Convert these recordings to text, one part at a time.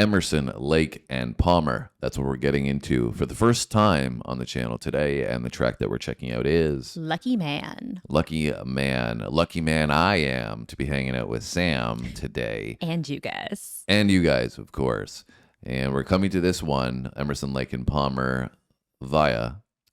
Emerson, Lake, and Palmer. That's what we're getting into for the first time on the channel today. And the track that we're checking out is Lucky Man. Lucky Man. Lucky man I am to be hanging out with Sam today. And you guys. And you guys, of course. And we're coming to this one, Emerson, Lake, and Palmer, via...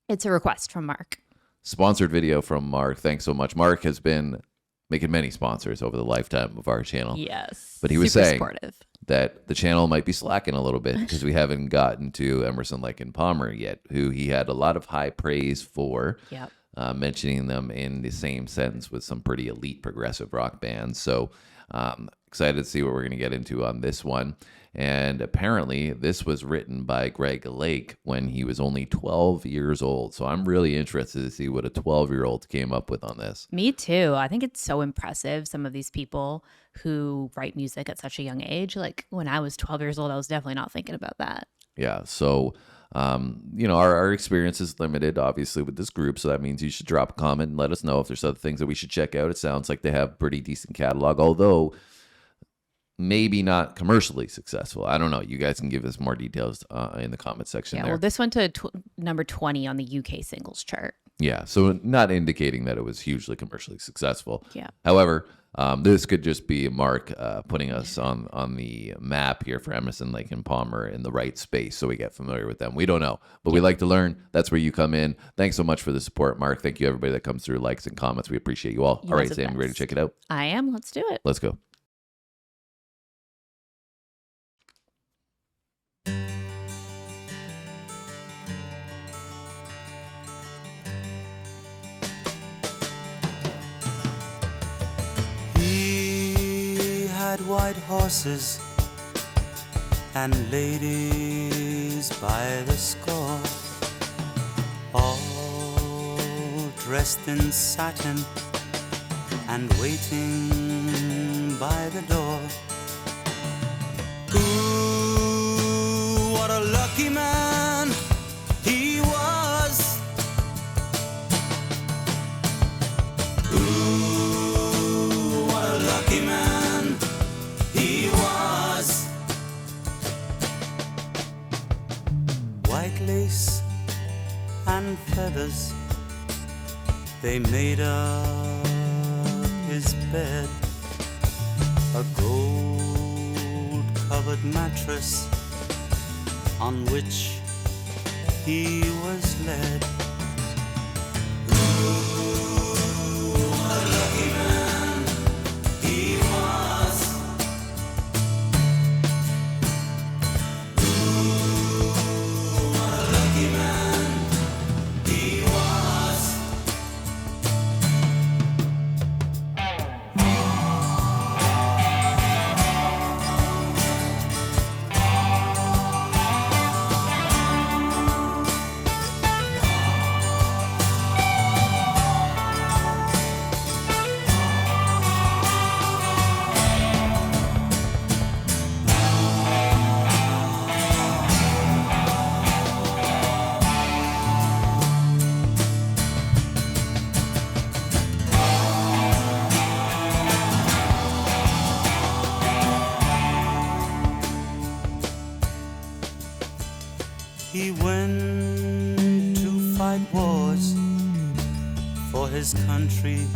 It's a request from Mark. Sponsored video from Mark. Thanks so much. Mark has been making many sponsors over the lifetime of our channel. Yes. But he was saying supportive. that the channel might be slacking a little bit because we haven't gotten to Emerson, Lake, and Palmer yet, who he had a lot of high praise for, Yep. mentioning them in the same sentence with some pretty elite progressive rock bands. So excited to see what we're going to get into on this one. And apparently this was written by Greg Lake when he was only 12 years old. So I'm really interested to see what a 12-year-old came up with on this. Me too. I think it's so impressive, some of these people who write music at such a young age. Like when I was 12 years old, I was definitely not thinking about that. Yeah. So, our experience is limited, obviously, with this group. So that means you should drop a comment and let us know if there's other things that we should check out. It sounds like they have a pretty decent catalog, although maybe not commercially successful. I don't know. You guys can give us more details in the comment section. Yeah, there. well, this went to number 20 on the UK singles chart. Yeah, so not indicating that it was hugely commercially successful. Yeah. However, this could just be Mark putting us on the map here for Emerson, Lake, and Palmer in the right space so we get familiar with them. We don't know, but we like to learn. That's where you come in. Thanks so much for the support, Mark. Thank you, everybody that comes through, likes and comments. We appreciate you all. You All right, guys are Sam, the you ready to best. check it out? I am. Let's do it. Let's go. White horses and ladies by the score, all dressed in satin and waiting by the door. Ooh, what a lucky man he was. Ooh, what a lucky man he was. White lace and feathers, they made up his bed. A gold-covered mattress on which he was led. Ooh, what a lucky man he was. He went to fight wars for his country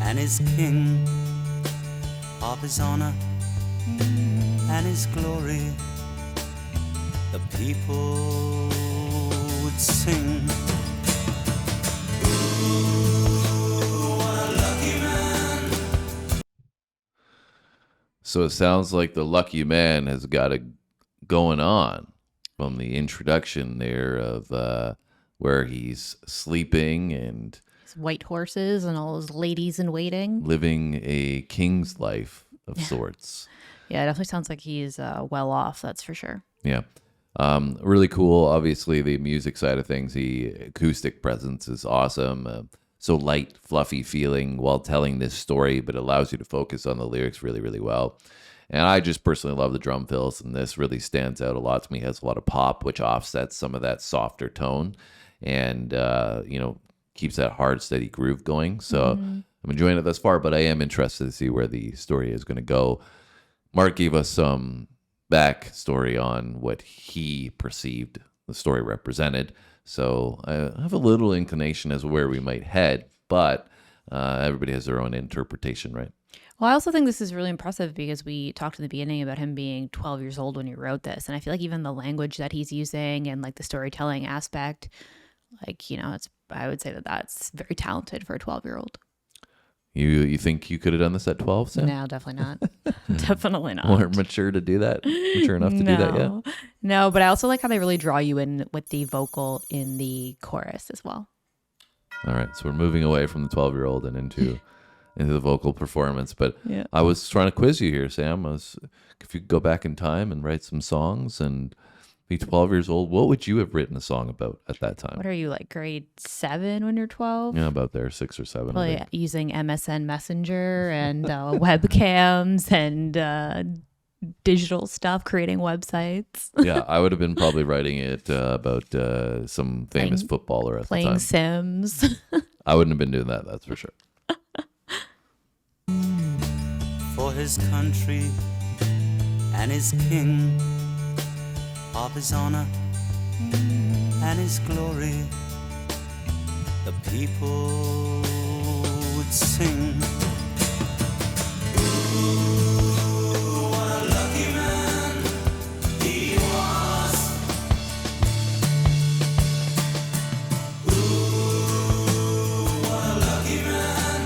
and his king, of his honor and his glory. The people would sing. Ooh, what a lucky man. So it sounds like the lucky man has got it going on from the introduction there of where he's sleeping and His white horses and all those ladies in waiting. living a king's life of sorts. Yeah, it definitely sounds like he's well off, that's for sure. Yeah. Really cool. Obviously, the music side of things, the acoustic presence is awesome. So light, fluffy feeling while telling this story, but allows you to focus on the lyrics really, really well. And I just personally love the drum fills, and this really stands out a lot to me. It has a lot of pop, which offsets some of that softer tone and, keeps that hard, steady groove going. So I'm enjoying it thus far, but I am interested to see where the story is going to go. Mark gave us some backstory on what he perceived the story represented. So I have a little inclination as to where we might head, but everybody has their own interpretation, right? Well, I also think this is really impressive because we talked in the beginning about him being 12 years old when he wrote this. And I feel like even the language that he's using and like the storytelling aspect, like, I would say that that's very talented for a 12-year-old. You think you could have done this at 12, Sam? No, definitely not. Definitely not. Weren't mature to do that? Mature enough to do that yet? No, but I also like how they really draw you in with the vocal in the chorus as well. All right, so we're moving away from the 12-year-old and into the vocal performance. But Yeah. I was trying to quiz you here, Sam. If you could go back in time and write some songs and be 12 years old, what would you have written a song about at that time? What are you, like grade 7 when you're 12? Yeah, about there, 6 or 7. I Probably think. using MSN Messenger and webcams and digital stuff, creating websites, Yeah, I would have been probably writing it about some famous footballer at the playing time. Sims. I wouldn't have been doing that, that's for sure. For his country and his king, of his honor and his glory, the people would sing. Ooh, what a lucky man he was. Ooh, what a lucky man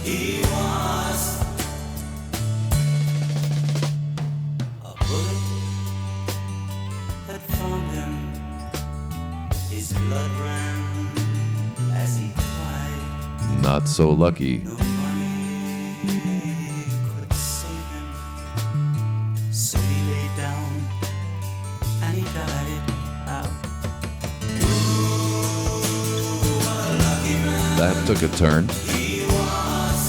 he was. A bullet had found him, his blood ran as he cried. Not so lucky. No money could save him, so he lay down and he died. That took a turn. He was.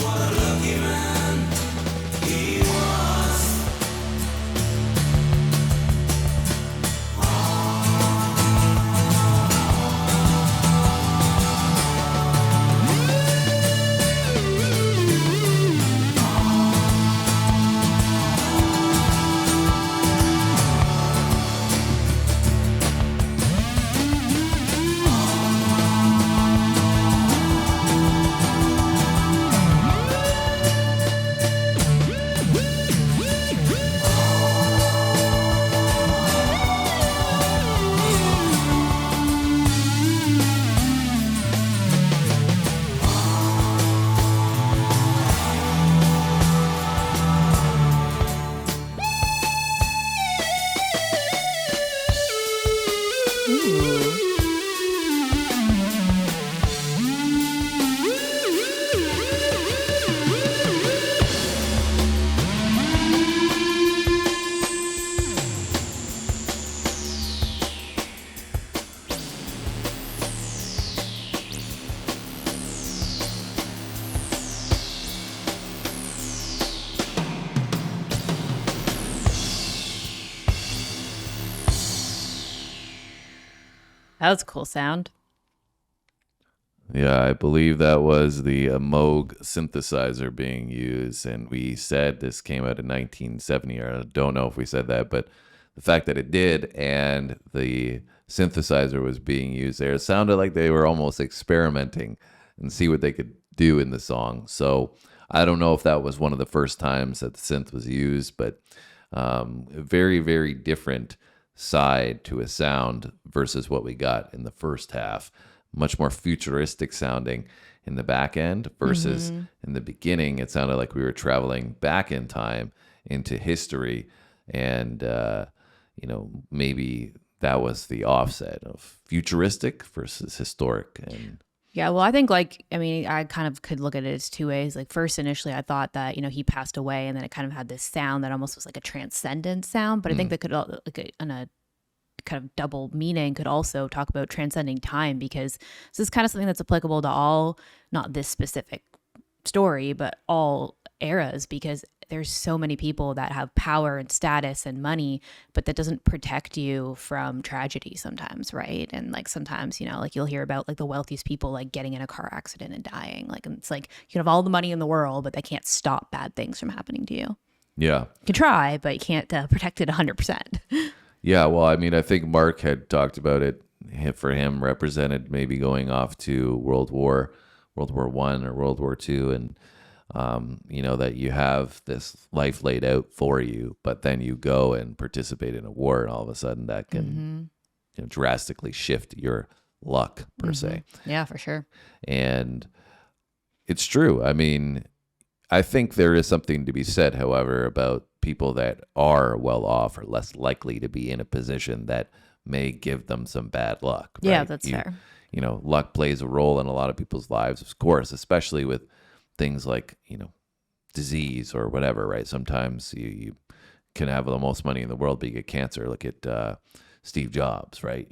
What a lucky man he was. That was a cool sound. Yeah, I believe that was the Moog synthesizer being used, and we said this came out in 1970, or I don't know if we said that, but the fact that it did and the synthesizer was being used there, it sounded like they were almost experimenting and see what they could do in the song. So I don't know if that was one of the first times that the synth was used, but a very, very different side to a sound versus what we got in the first half. Much more futuristic sounding in the back end versus in the beginning. It sounded like we were traveling back in time into history, and maybe that was the offset of futuristic versus historic. And Yeah, well, I think I kind of could look at it as two ways. Like first, initially, I thought that, he passed away and then it kind of had this sound that almost was like a transcendent sound. But I think that could, on a kind of double meaning, could also talk about transcending time, because this is kind of something that's applicable to all, not this specific story, but all eras, because there's so many people that have power and status and money, but that doesn't protect you from tragedy sometimes, right? And like sometimes, like you'll hear about like the wealthiest people like getting in a car accident and dying. Like, and it's like you can have all the money in the world, but they can't stop bad things from happening to you. Yeah. You can try, but you can't protect it 100%. Yeah. Well, I mean, I think Mark had talked about it. For him, represented maybe going off to World War One or World War Two, and that you have this life laid out for you, but then you go and participate in a war, and all of a sudden that can drastically shift your luck per se. Yeah, for sure. And it's true. I mean, I think there is something to be said, however, about people that are well off or less likely to be in a position that may give them some bad luck. Right? Yeah, that's fair. Luck plays a role in a lot of people's lives, of course, especially with things like, disease or whatever, right? Sometimes you can have the most money in the world, but you get cancer. Look at Steve Jobs, right?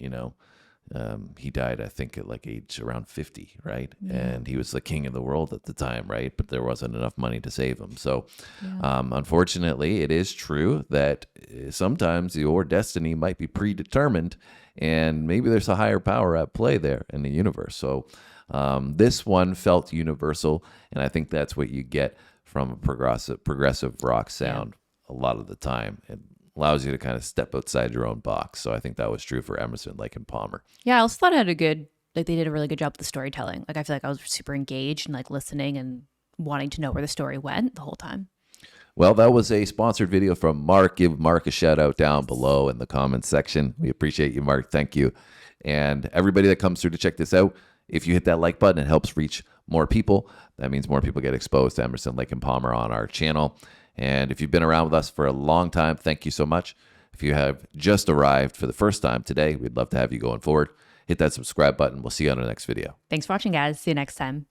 He died, I think, at like age around 50, right? Yeah. And he was the king of the world at the time, right? But there wasn't enough money to save him. So unfortunately, it is true that sometimes your destiny might be predetermined, and maybe there's a higher power at play there in the universe. So this one felt universal, and I think that's what you get from a progressive rock sound a lot of the time. It allows you to kind of step outside your own box. So I think that was true for Emerson, Lake and Palmer. Yeah, I also thought it had they did a really good job with the storytelling. Like I feel like I was super engaged and like listening and wanting to know where the story went the whole time. Well, that was a sponsored video from Mark. Give Mark a shout out down below in the comments section. We appreciate you, Mark. Thank you. And everybody that comes through to check this out, if you hit that like button, it helps reach more people. That means more people get exposed to Emerson, Lake and Palmer on our channel. And if you've been around with us for a long time, thank you so much. If you have just arrived for the first time today, we'd love to have you going forward. Hit that subscribe button. We'll see you on our next video. Thanks for watching, guys. See you next time.